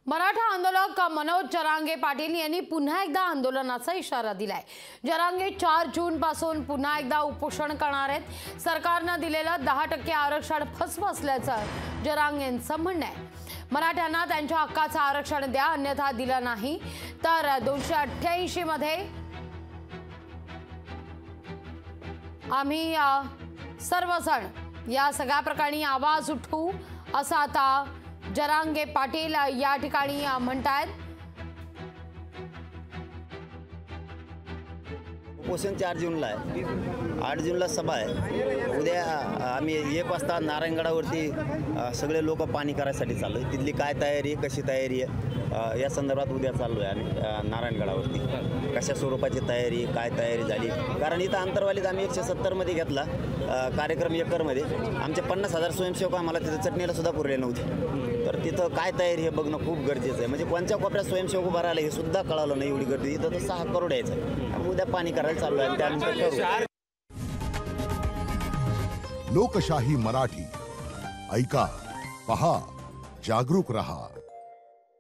मराठा आंदोलक मनोज जरांगे पाटील यांनी पुन्हा एकदा आंदोलनाचा इशारा दिलाय। जरांगे 4 जून पासून पुन्हा एकदा उपोषण करणार आहेत। सरकारने दिलेलं 10% आरक्षण फसवं असल्याचं जरांगेंचं म्हणणं आहे। मराठ्यांना त्यांच्या हक्काचं आरक्षण द्या, अन्यथा दिलं नाही तर 288 मध्ये आम्ही सर्वजण या सगळ्या प्रकरणी आवाज उठवू असं आता जरांगे पाटील या ठिकाणी म्हणतात। उपोषण 4 जूनला आहे, 8 जूनला सभा आहे। उद्या आम्ही 1 वाजता नारायणगडावरती सगळे लोक पाणी करायसाठी चाललो आहे। तिथली काय तयारी, कशी तयारी आहे या संदर्भात उद्या चाललो आहे आम्ही नारायणगडावरती। कशा स्वरूपाची तयारी, काय तयारी झाली, कारण इथं अंतरवालीत आम्ही 170 मध्ये घेतला कार्यक्रम एकरमध्ये। आमचे 50,000 स्वयंसेवक आम्हाला तिथं चटणीला सुद्धा पुरले नव्हते। तर तिथं काय तयारी हे बघणं खूप गरजेचं आहे। म्हणजे कोणत्या कोपऱ्यात स्वयंसेवक उभा राहिला हे सुद्धा कळालं नाही, एवढी गर्दी इथं। तर 6 करोड यायचं, आम्ही उद्या पाणी करायला चाललो आहे, त्यानंतर करू। लोकशाही मराठी ऐका, पहा, जागरूक रहा।